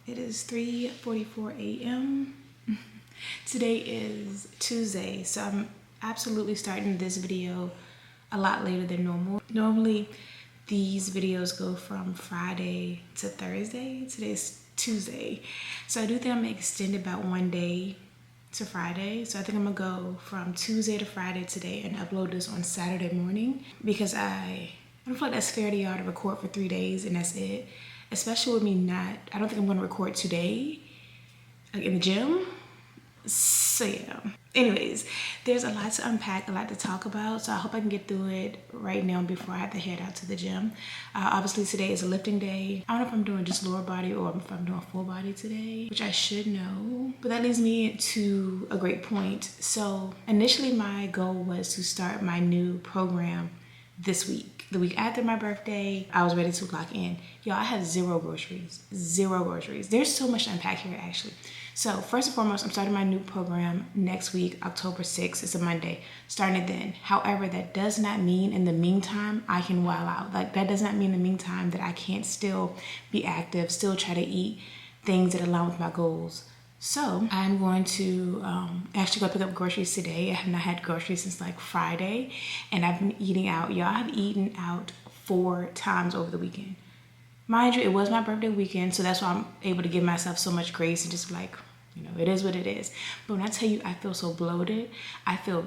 It is 3:44 a.m. Today is Tuesday, so I'm absolutely starting this video a lot later than normal. Normally, these videos go from Friday to Thursday. Today's Tuesday. So I do think I'm gonna extend about one day to Friday. So I think I'm gonna go from Tuesday to Friday today and upload this on Saturday morning because I don't feel like that's fair to y'all to record for 3 days and that's it. Especially with me I don't think I'm gonna record today, like in the gym. So yeah, anyways, there's a lot to unpack, a lot to talk about, so I hope I can get through it right now before I have to head out to the gym. Obviously today is a lifting day. I don't know if I'm doing just lower body or if I'm doing full body today, which I should know, but that leads me to a great point. So initially my goal was to start my new program this week. The week after my birthday, I was ready to lock in. Y'all, I had zero groceries. There's so much to unpack here actually. So first and foremost, I'm starting my new program next week, October 6th. It's a Monday, starting it then. However, that does not mean in the meantime, I can wild out. Like that does not mean in the meantime that I can't still be active, still try to eat things that align with my goals. So I'm going to actually go pick up groceries today. I have not had groceries since like Friday, and I've been eating out. Y'all, I've eaten out 4 times over the weekend. Mind you, it was my birthday weekend, so that's why I'm able to give myself so much grace and just like, you know, it is what it is. But when I tell you I feel so bloated, I feel,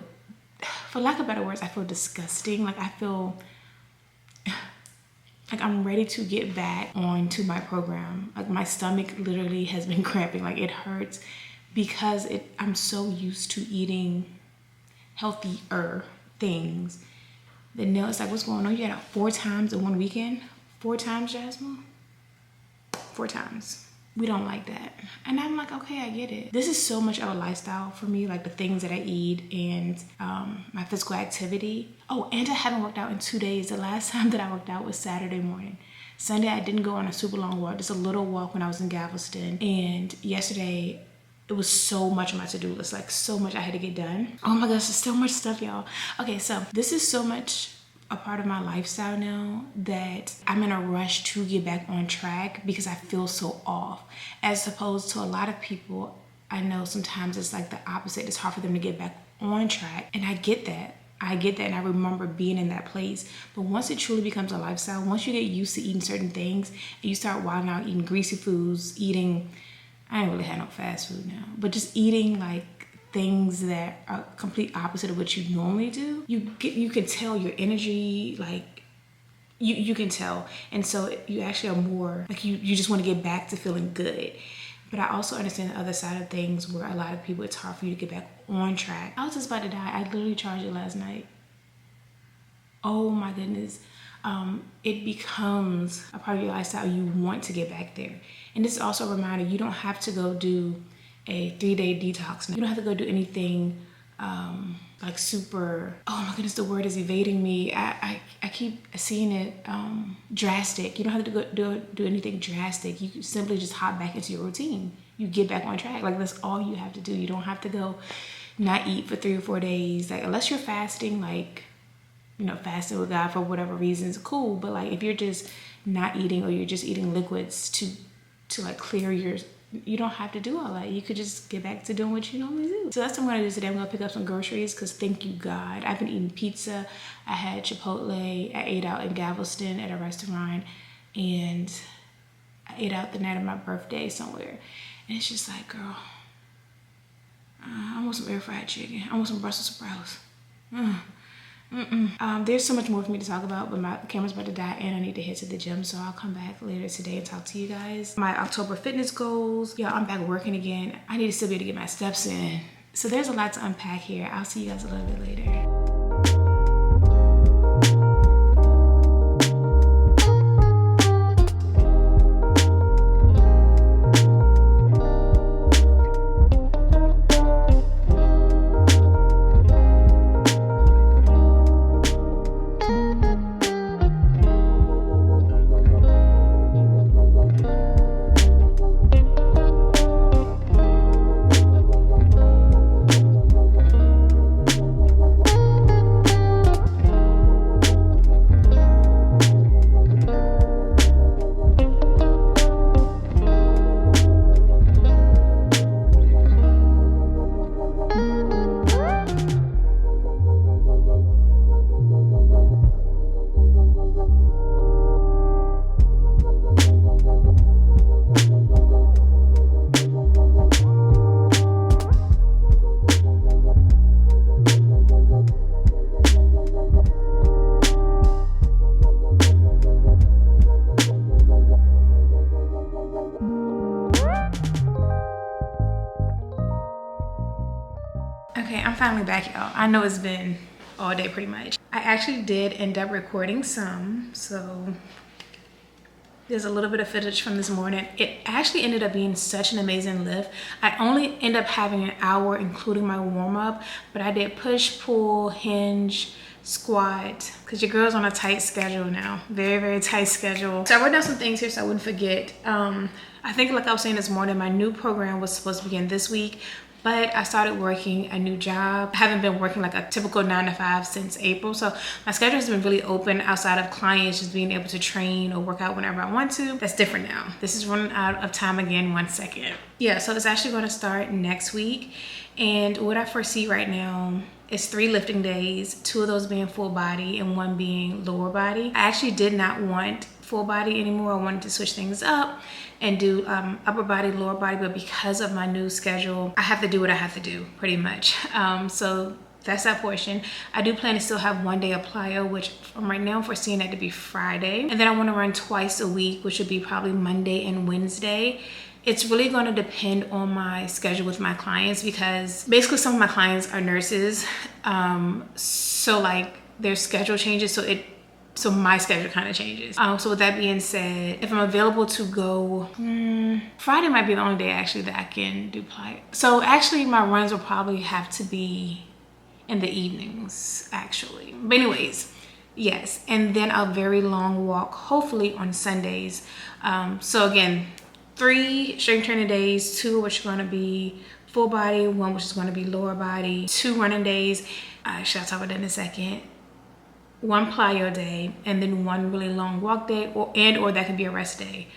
for lack of better words, I feel disgusting. Like I feel like I'm ready to get back onto my program. Like my stomach literally has been cramping. Like it hurts because I'm so used to eating healthier things. That now it's like, what's going on? You had it 4 times in one weekend? 4 times, Jasma? 4 times. We don't like that. And I'm like, okay, I get it. This is so much of a lifestyle for me, like the things that I eat and my physical activity. Oh, and I haven't worked out in 2 days. The last time that I worked out was Saturday morning. Sunday, I didn't go on a super long walk, just a little walk when I was in Galveston. And yesterday, it was so much on my to-do list, like so much I had to get done. Oh my gosh, there's so much stuff, y'all. Okay, so this is so much a part of my lifestyle now that I'm in a rush to get back on track because I feel so off. As opposed to a lot of people, I know sometimes it's like the opposite. It's hard for them to get back on track. And I get that. And I remember being in that place. But once it truly becomes a lifestyle, once you get used to eating certain things and you start wilding out, eating greasy foods, I ain't really had no fast food now, but just eating like things that are complete opposite of what you normally do, you can tell your energy, like you can tell. And so you actually are more like you just want to get back to feeling good. But I also understand the other side of things where a lot of people, it's hard for you to get back on track. I was just about to die. I literally charged it last night. Oh my goodness. It becomes a part of your lifestyle. You want to get back there. And this is also a reminder, you don't have to go do a 3-day detox. You don't have to go do anything like super, oh my goodness, the word is evading me. I keep seeing it drastic. You don't have to go do anything drastic. You simply just hop back into your routine. You get back on track. Like that's all you have to do. You don't have to go not eat for 3 or 4 days. Like unless you're fasting, like, you know, fasting with God for whatever reasons, cool. But like if you're just not eating or you're just eating liquids to like clear you don't have to do all that. You could just get back to doing what you normally do. So that's what I'm gonna do today. I'm gonna pick up some groceries because thank you God. I've been eating pizza. I had Chipotle. I ate out in Galveston at a restaurant, and I ate out the night of my birthday somewhere. And it's just like, girl, I want some air fried chicken. I want some Brussels sprouts. There's so much more for me to talk about, but my camera's about to die and I need to head to the gym, so I'll come back later today and talk to you guys. My October fitness goals. Yeah, I'm back working again. I need to still be able to get my steps in. So there's a lot to unpack here. I'll see you guys a little bit later. Okay, I'm finally back, y'all. I know it's been all day pretty much. I actually did end up recording some, so there's a little bit of footage from this morning. It actually ended up being such an amazing lift. I only ended up having an hour, including my warm-up, but I did push, pull, hinge, squat, because your girl's on a tight schedule now. Very, very tight schedule. So I wrote down some things here so I wouldn't forget. I think, like I was saying this morning, my new program was supposed to begin this week, but I started working a new job. I haven't been working like a typical 9 to 5 since April. So my schedule has been really open outside of clients just being able to train or work out whenever I want to. That's different now. This is running out of time again, 1 second. Yeah, so it's actually gonna start next week. And what I foresee right now is 3 lifting days, 2 of those being full body and 1 being lower body. I actually did not want full body anymore. I wanted to switch things up and do upper body, lower body, but because of my new schedule, I have to do what I have to do pretty much. So that's that portion. I do plan to still have 1 day of plyo, which from right now I'm foreseeing that to be Friday. And then I want to run twice a week, which would be probably Monday and Wednesday. It's really going to depend on my schedule with my clients, because basically some of my clients are nurses. So like their schedule changes, so my schedule kind of changes. So with that being said, if I'm available to go, Friday might be the only day actually that I can do plyo. So actually my runs will probably have to be in the evenings actually. But anyways, yes. And then a very long walk, hopefully on Sundays. So again, 3 strength training days, 2 which are gonna be full body, 1 which is gonna be lower body, 2 running days. Should I talk about that in a second? 1 plyo day, and then 1 really long walk day, or that could be a rest day,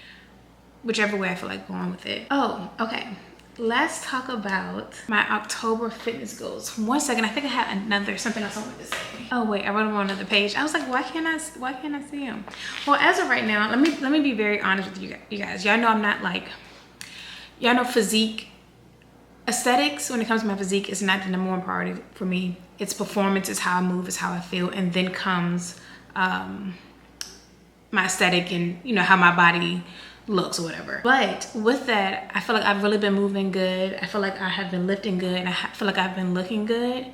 whichever way I feel like going with it. Oh, okay. Let's talk about my October fitness goals. 1 second, I think I had something else I wanted to say. Oh wait, I wrote them on another page. I was like, why can't I see them? Well, as of right now, let me be very honest with you guys. Y'all know I'm not like, y'all know physique. Aesthetics, when it comes to my physique, is not the number 1 priority for me. It's performance, it's how I move, it's how I feel, and then comes my aesthetic and how my body looks or whatever. But with that, I feel like I've really been moving good. I feel like I have been lifting good, and I feel like I've been looking good.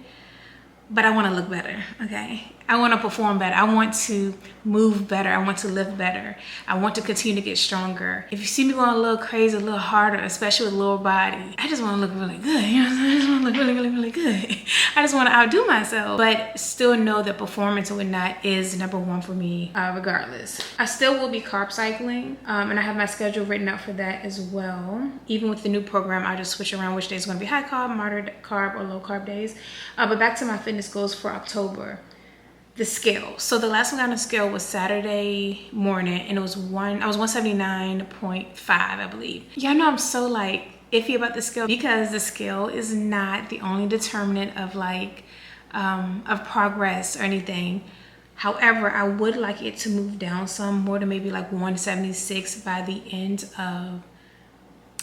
But I want to look better, okay? I want to perform better. I want to move better. I want to lift better. I want to continue to get stronger. If you see me going a little crazy, a little harder, especially with lower body, I just want to look really good. You know what I'm saying? I just want to look really, really, really good. I just want to outdo myself, but still know that performance and whatnot is number 1 for me, regardless. I still will be carb cycling, and I have my schedule written out for that as well. Even with the new program, I just switch around which days is going to be high carb, moderate carb, or low carb days. But back to my fitness goals for October. The scale. So the last one on the scale was Saturday morning, and it was I was 179.5, I believe. Y'all know I'm so like iffy about the scale, because the scale is not the only determinant of like of progress or anything. However, I would like it to move down some more to maybe like 176 by the end of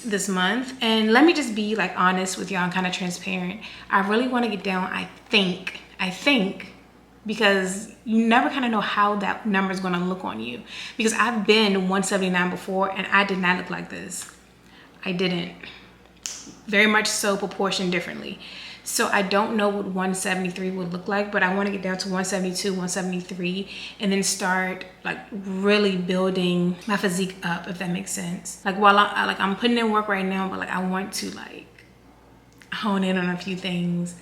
this month. And let me just be like honest with y'all and kind of transparent. I really want to get down, I think, because you never kind of know how that number is going to look on you, because I've been 179 before and I did not look like this. I didn't. Very much so proportioned differently. So I don't know what 173 would look like, but I want to get down to 172, 173, and then start like really building my physique up, if that makes sense. Like while I'm putting in work right now, but like I want to like hone in on a few things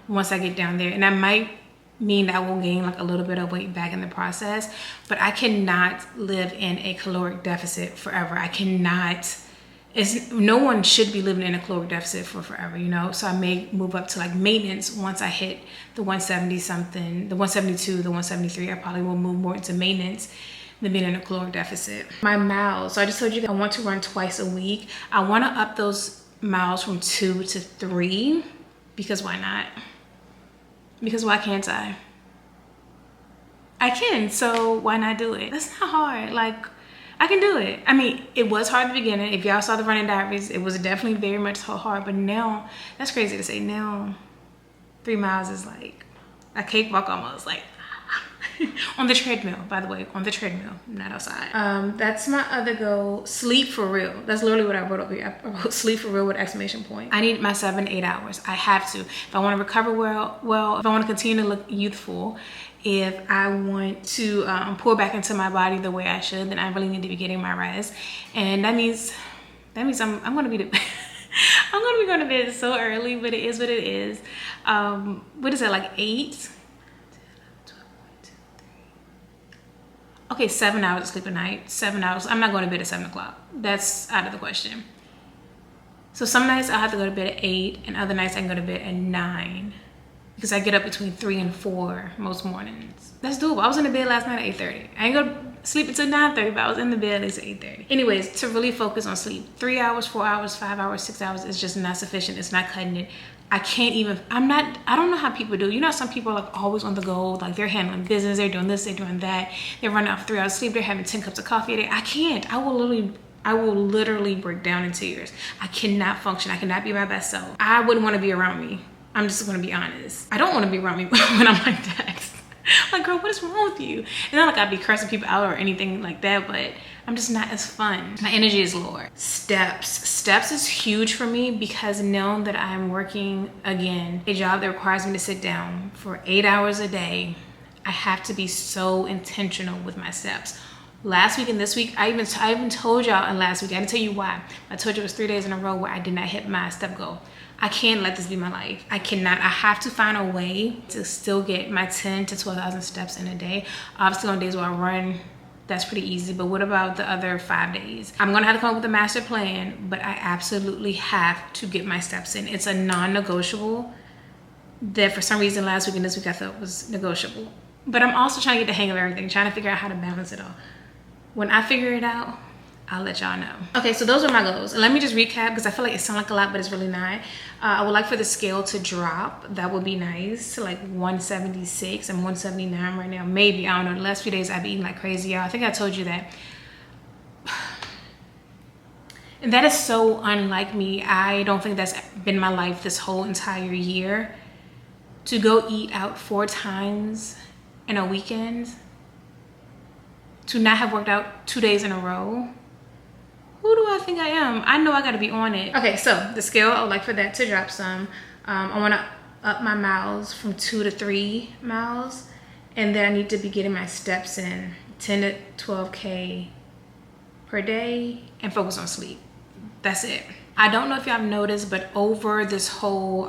once I get down there. And that might mean that I will gain like a little bit of weight back in the process, but I cannot live in a caloric deficit forever. I cannot. No one should be living in a caloric deficit for forever, So I may move up to like maintenance once I hit the 170 something, the 172, the 173. I probably will move more into maintenance than being in a caloric deficit. My miles. So I just told you that I want to run twice a week. I want to up those miles from 2 to 3, because why not? Because why can't I? I can, so why not do it? That's not hard. Like, I can do it. I mean, it was hard at the beginning. If y'all saw the running diaries, it was definitely very much so hard. But now, that's crazy to say. Now, 3 miles is like a cakewalk almost. Like, On the treadmill, by the way, on the treadmill, not outside. That's my other goal. Sleep for real. That's literally what I wrote up here. I wrote sleep for real with exclamation point. I need my 7 to 8 hours. I have to. If I want to recover well, if I want to continue to look youthful, if I want to pour back into my body the way I should, then I really need to be getting my rest. And that means I'm gonna be I'm gonna be going to bed so early, but it is what it is. What is that, like 8? Okay, 7 hours of sleep a night. 7 hours. I'm not going to bed at 7 o'clock. That's out of the question. So some nights I'll have to go to bed at 8, and other nights I can go to bed at 9. Because I get up between 3 and 4 most mornings. That's doable. I was in the bed last night at 8:30. I ain't go to sleep until 9:30, but I was in the bed at least at 8:30. Anyways, to really focus on sleep, 3 hours, 4 hours, 5 hours, 6 hours is just not sufficient. It's not cutting it. I can't even, I don't know how people do. You know, some people are like always on the go, like they're handling business, they're doing this, they're doing that. They're running off 3 hours of sleep, they're having 10 cups of coffee a day. I can't. I will literally break down in tears. I cannot function. I cannot be my best self. I wouldn't want to be around me. I'm just gonna be honest. I don't want to be around me when I'm like that. Like, girl, what is wrong with you? It's not like I'd be cursing people out or anything like that, but I'm just not as fun. My energy is lower. Steps is huge for me because knowing that I'm working, again, a job that requires me to sit down for 8 hours a day, I have to be so intentional with my steps. Last week and this week, I even told y'all, and last week, I didn't tell you why. I told you it was 3 days in a row where I did not hit my step goal. I can't let this be my life. I cannot. I have to find a way to still get my 10 to 12,000 steps in a day. Obviously on days where I run, that's pretty easy, but what about the other 5 days? I'm gonna have to come up with a master plan, but I absolutely have to get my steps in. It's a non-negotiable that for some reason last week and this week I thought was negotiable. But I'm also trying to get the hang of everything, trying to figure out how to balance it all. When I figure it out, I'll let y'all know. Okay, so those are my goals. And let me just recap because I feel like it sounds like a lot, but it's really not. I would like for the scale to drop. That would be nice to like 176. I'm 179 right now. Maybe, I don't know. The last few days I've been eating like crazy, y'all. I think I told you that. And that is so unlike me. I don't think that's been my life this whole entire year. To go eat out 4 times in a weekend. To not have worked out 2 days in a row. Who do I think I am? I know I gotta be on it. Okay, so the scale, I would like for that to drop some. I wanna up my miles from 2 to 3 miles. And then I need to be getting my steps in 10 to 12K per day and focus on sleep. That's it. I don't know if y'all have noticed, but over this whole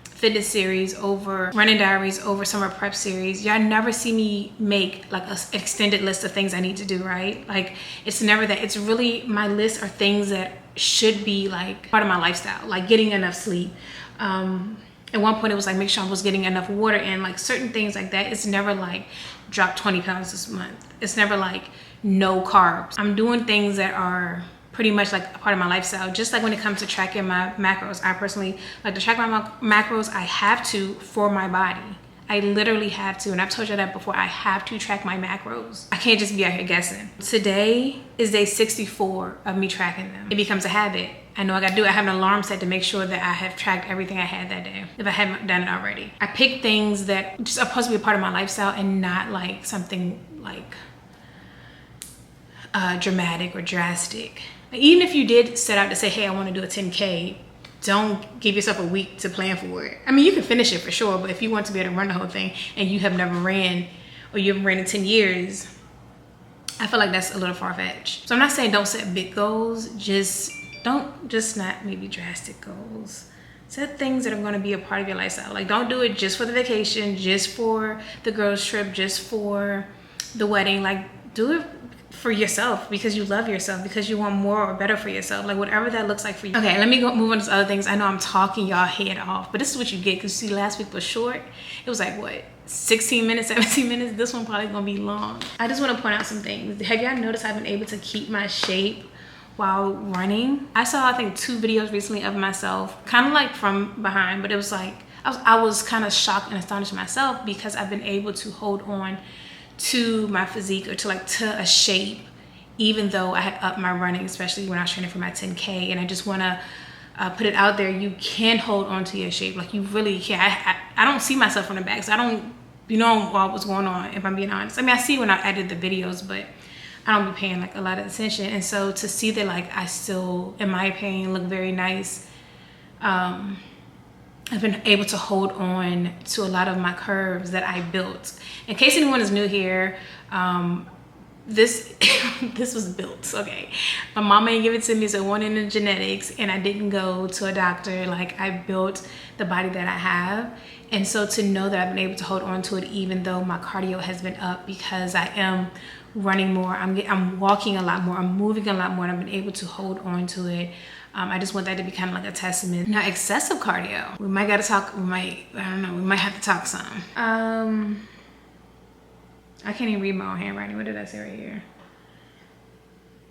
fitness series, over running diaries, over summer prep series, y'all never see me make like an extended list of things I need to do, right? Like it's never that. It's really, my list are things that should be like part of my lifestyle, like getting enough sleep. At one point it was like make sure I was getting enough water in, like certain things like that. It's never like drop 20 pounds this month. It's never like no carbs. I'm doing things that are pretty much like a part of my lifestyle. Just like when it comes to tracking my macros, I personally like to track my macros. I have to for my body. I literally have to, and I've told you that before. I have to track my macros. I can't just be out here guessing. Today is day 64 of me tracking them. It becomes a habit. I know I gotta do it. I have an alarm set to make sure that I have tracked everything I had that day, if I haven't done it already. I pick things that just are supposed to be a part of my lifestyle and not like something like dramatic or drastic. Even if you did set out to say, hey, I want to do a 10K, don't give yourself a week to plan for it. I mean, you can finish it for sure, but if you want to be able to run the whole thing and you have never ran or you haven't ran in 10 years, I feel like that's a little far-fetched. So I'm not saying don't set big goals, just not maybe drastic goals. Set things that are going to be a part of your lifestyle. Like don't do it just for the vacation, just for the girls trip, just for the wedding. Like do it for yourself because you love yourself, because you want more or better for yourself, like whatever that looks like for you. Okay, let me move on to other things. I know I'm talking y'all head off, but this is what you get because see, last week was short. It was like what, 16 minutes, 17 minutes. This one probably gonna be long. I just want to point out some things. Have y'all noticed I've been able to keep my shape while running? I saw I think 2 videos recently of myself kind of like from behind, but it was like I was kind of shocked and astonished myself because I've been able to hold on to my physique or to a shape, even though I had upped my running, especially when I was training for my 10K. And I just want to put it out there. You can hold on to your shape. Like you really can. I don't see myself from the back, so I don't you know what was going on, if I'm being honest. I mean, I see when I edit the videos, but I don't be paying like a lot of attention. And so to see that like I still, in my opinion, look very nice. I've been able to hold on to a lot of my curves that I built. In case anyone is new here, this this was built, okay? My mama ain't give it to me, so it wasn't in the genetics, and I didn't go to a doctor. Like, I built the body that I have. And so to know that I've been able to hold on to it, even though my cardio has been up, because I am running more, I'm walking a lot more, I'm moving a lot more, and I've been able to hold on to it. I just want that to be kind of like a testament. Now, excessive cardio, we might gotta talk, I don't know, we might have to talk some. I can't even read my own handwriting. What did I say right here?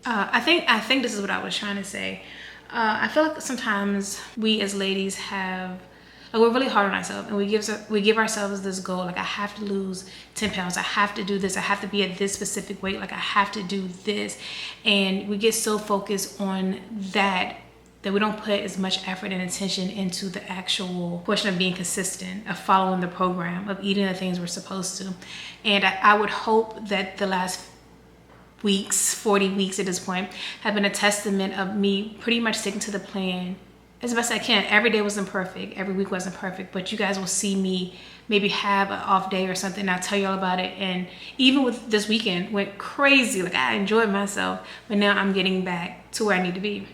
I think this is what I was trying to say. I feel like sometimes we as ladies have, like, we're really hard on ourselves, and we give ourselves this goal, like, I have to lose 10 pounds, I have to do this, I have to be at this specific weight, like I have to do this. And we get so focused on that we don't put as much effort and attention into the actual portion of being consistent, of following the program, of eating the things we're supposed to. And I would hope that the last weeks, 40 weeks at this point, have been a testament of me pretty much sticking to the plan as best I can. Every day wasn't perfect, every week wasn't perfect, but you guys will see me maybe have an off day or something, and I'll tell you all about it. And even with this weekend, went crazy. Like, I enjoyed myself, but now I'm getting back to where I need to be.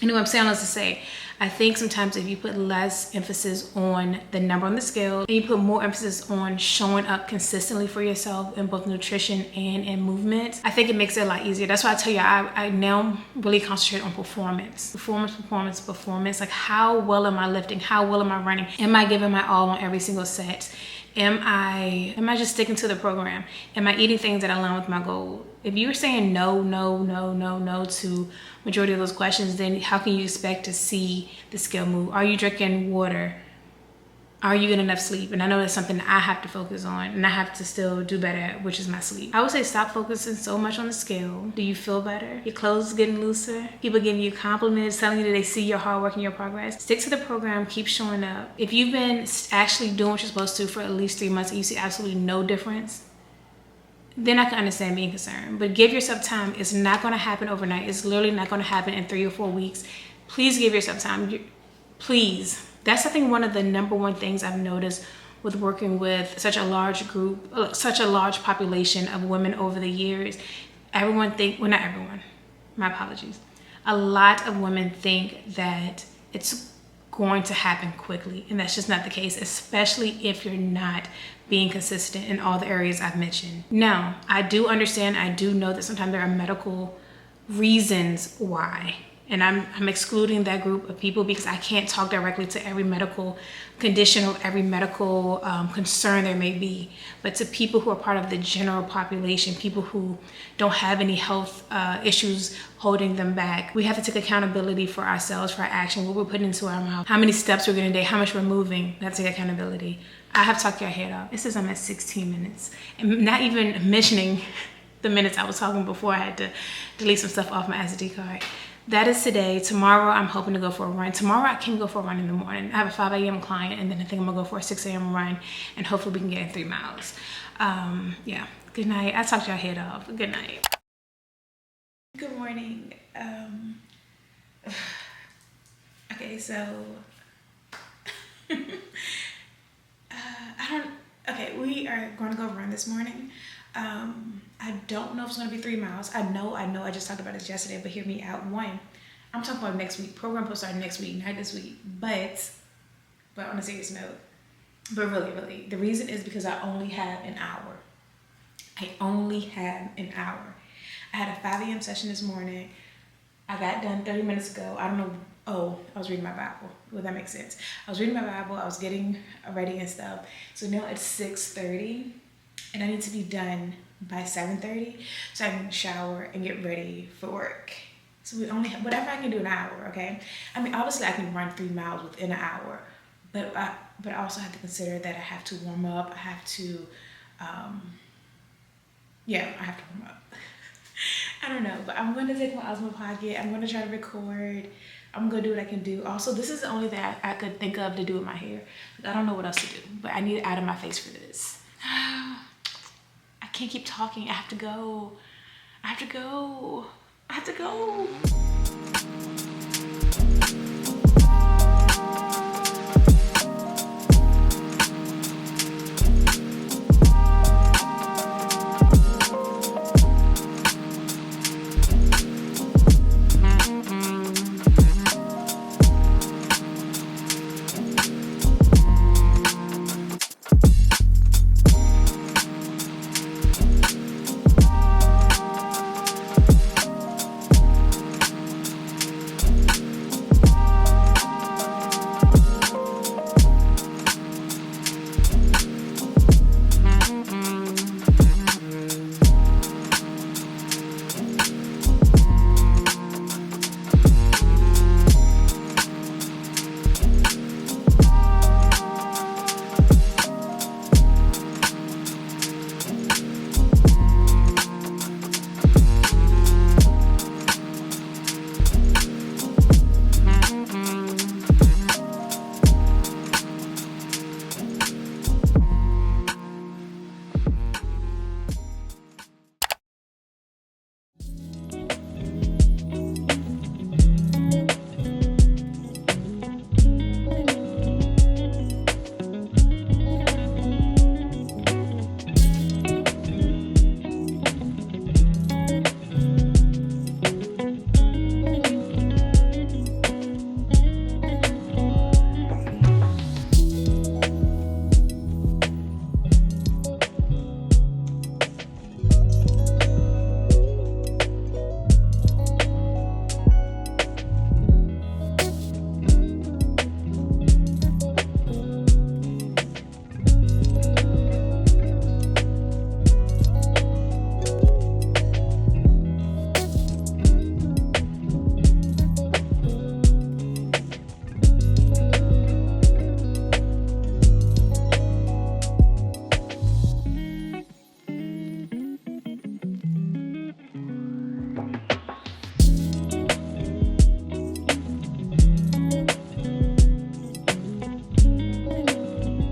You know what I'm saying? Let's just say, I think sometimes if you put less emphasis on the number on the scale, and you put more emphasis on showing up consistently for yourself in both nutrition and in movement, I think it makes it a lot easier. That's why I tell you, I now really concentrate on performance. Performance. Like, how well am I lifting? How well am I running? Am I giving my all on every single set? Am I just sticking to the program? Am I eating things that align with my goal? If you're saying no to majority of those questions, then how can you expect to see the scale move? Are you drinking water? Are you getting enough sleep? And I know that's something I have to focus on, and I have to still do better at, which is my sleep. I would say stop focusing so much on the scale. Do you feel better? Your clothes getting looser? People giving you compliments, telling you that they see your hard work and your progress? Stick to the program, keep showing up. If you've been actually doing what you're supposed to for at least 3 months and you see absolutely no difference, then I can understand being concerned. But give yourself time. It's not gonna happen overnight. It's literally not gonna happen in 3 or 4 weeks. Please give yourself time. Please. That's, I think, one of the number one things I've noticed with working with such a large group, such a large population of women over the years. Everyone think, well, not everyone, my apologies. A lot of women think that it's going to happen quickly, and that's just not the case, especially if you're not being consistent in all the areas I've mentioned. Now, I do understand, I do know that sometimes there are medical reasons why. And I'm excluding that group of people because I can't talk directly to every medical condition or every medical concern there may be. But to people who are part of the general population, people who don't have any health issues holding them back, we have to take accountability for ourselves, for our action, what we're putting into our mouth, how many steps we're getting a day, how much we're moving. We have to take accountability. I have talked your head off. It says I'm at 16 minutes. And not even mentioning the minutes I was talking before I had to delete some stuff off my SD card. That is today. Tomorrow, I'm hoping to go for a run. Tomorrow, I can go for a run in the morning. I have a 5 a.m. client, and then I think I'm gonna go for a 6 a.m. run, and hopefully we can get in 3 miles. Yeah, good night. I talked your head off. Good night. Good morning. Okay, so, we are going to go run this morning. I don't know if it's going to be 3 miles. I know I just talked about this yesterday, but hear me out. One, I'm talking about next week. Program will start next week, not this week. But on a serious note, but really, the reason is because I only have an hour. I had a 5 a.m. session this morning. I got done 30 minutes ago. I don't know. Oh, I was reading my Bible. Well, that makes sense. I was reading my Bible. I was getting ready and stuff. So now it's 6:30. And I need to be done by 7:30 so I can shower and get ready for work. So we only have, whatever I can do in an hour, okay? I mean, obviously I can run 3 miles within an hour, but I also have to consider that I have to warm up. I have to, I have to warm up. I don't know, but I'm going to take my Osmo Pocket. I'm going to try to record. I'm going to do what I can do. Also, this is the only thing I could think of to do with my hair. I don't know what else to do, but I need it out of my face for this. I can't keep talking. I have to go. I have to go. I have to go.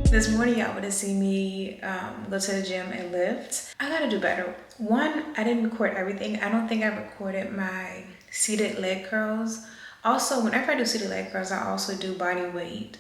This morning y'all would have seen me go to the gym and lift. I gotta do better. One, I didn't record everything. I don't think I recorded my seated leg curls. Also, whenever I do seated leg curls, I also do body weight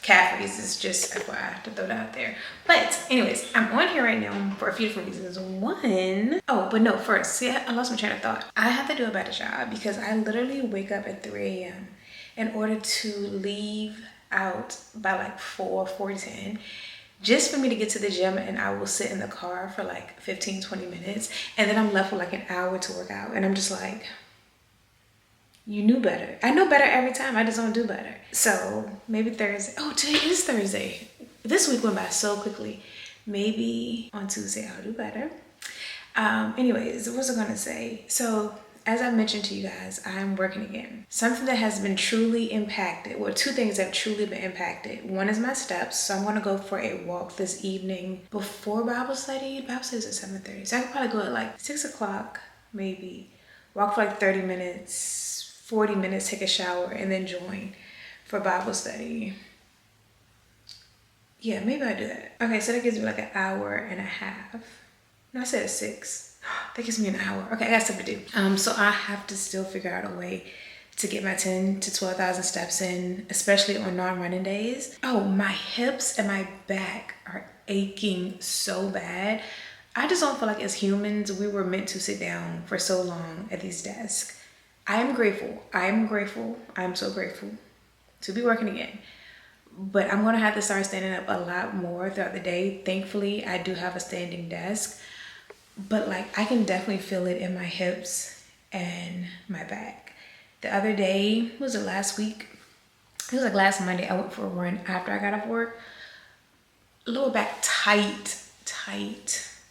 calf raises, just FYI to throw that out there. But anyways, I'm on here right now for a few different reasons. One, oh, but no, first, see, I lost my train of thought. I have to do a better job because I literally wake up at 3 a.m. in order to leave out by like 4:10 just for me to get to the gym, and I will sit in the car for like 15-20 minutes, and then I'm left with like an hour to work out, and I'm just like, you knew better. I know better every time, I just don't do better. So maybe Thursday. Oh, today is Thursday. This week went by so quickly. Maybe on Tuesday I'll do better. Anyways, what was I gonna say? So as I mentioned to you guys, I'm working again. Something that has been truly impacted, well, two things that have truly been impacted. One is my steps. So I'm gonna go for a walk this evening before Bible study. Bible study is at 7:30. So I could probably go at like 6 o'clock, maybe. Walk for like 30 minutes, 40 minutes, take a shower, and then join for Bible study. Yeah, maybe I'll do that. Okay, so that gives me like an hour and a half. No, I said 6. That gives me an hour. Okay, I got stuff to do. So I have to still figure out a way to get my 10 to 12,000 steps in, especially on non-running days. Oh, my hips and my back are aching so bad. I just don't feel like as humans, we were meant to sit down for so long at these desks. I am grateful. I'm so grateful to be working again. But I'm gonna have to start standing up a lot more throughout the day. Thankfully, I do have a standing desk. But like, I can definitely feel it in my hips and my back. The other day, was it last week? It was like last Monday, I went for a run after I got off work. Lower back tight.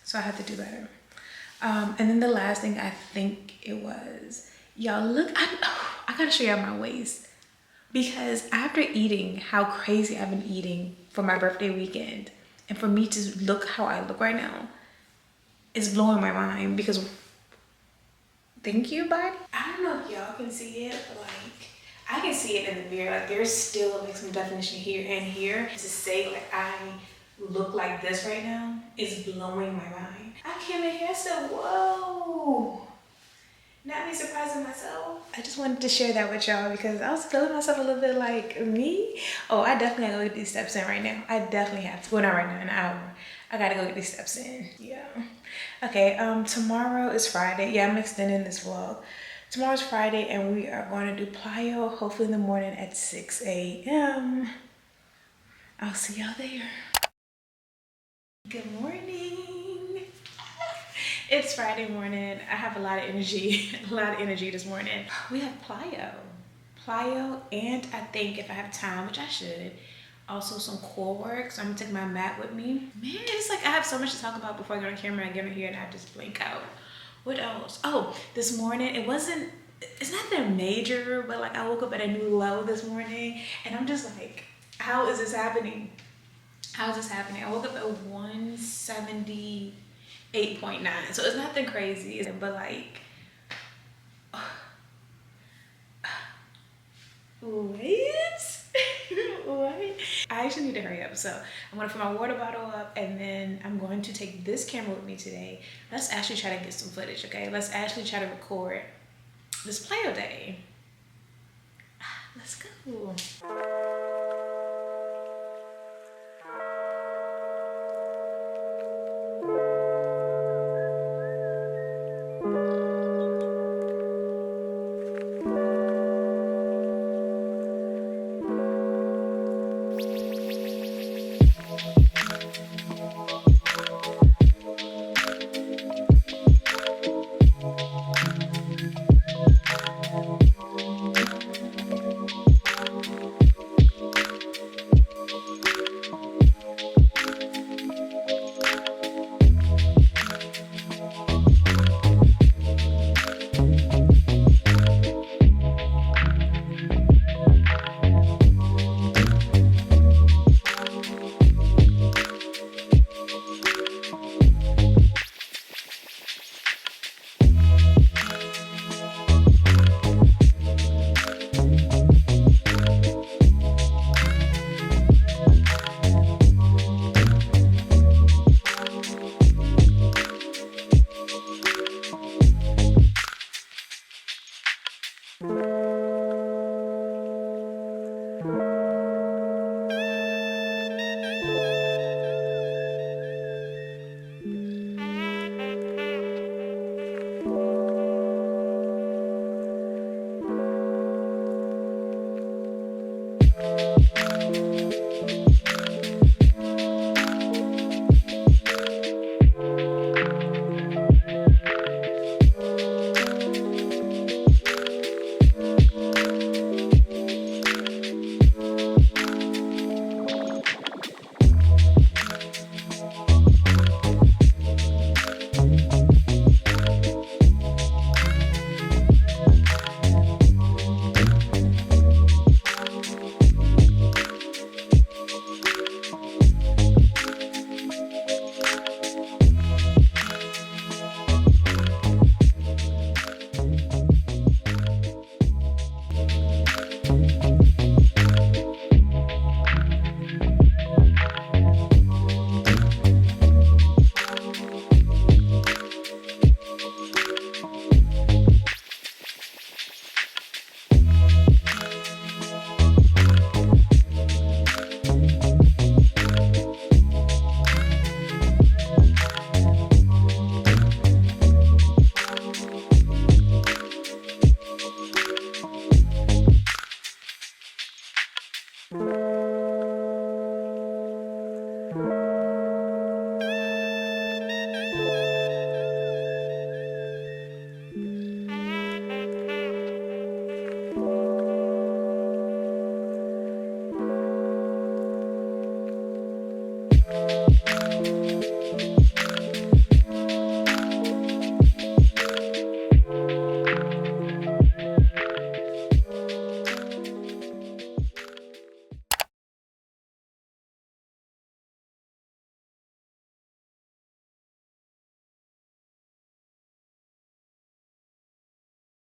So I have to do better. And then the last thing I think it was, y'all look, I gotta show y'all my waist. Because after eating how crazy I've been eating for my birthday weekend, and for me to look how I look right now, it's blowing my mind. Because thank you, body. I don't know if y'all can see it, but like, I can see it in the mirror. Like, there's still like some definition here and here to say like I look like this right now is blowing my mind. I came in here and said, whoa. Not me surprising myself. I just wanted to share that with y'all because I was feeling myself a little bit like me. Oh, I definitely gotta go get these steps in right now. I definitely have to. Well, not right now, in an hour. I gotta go get these steps in. Yeah. Okay, tomorrow is Friday. Yeah, I'm extending this vlog. Tomorrow's Friday and we are going to do plyo, hopefully in the morning at 6 a.m. I'll see y'all there. Good morning. It's Friday morning. I have a lot of energy, this morning. We have plyo, and I think if I have time, which I should, also some core work. So I'm gonna take my mat with me. Man, it's like I have so much to talk about before I get on camera. I get in here and I just blink out. What else? Oh, this morning, it's not that major, but like I woke up at a new low this morning and I'm just like, how is this happening? How is this happening? I woke up at 178.9, so it's nothing crazy, but like, what? What? I actually need to hurry up, so I'm gonna fill my water bottle up and then I'm going to take this camera with me today. Let's actually try to get some footage, okay? Let's actually try to record this plyo day. Let's go.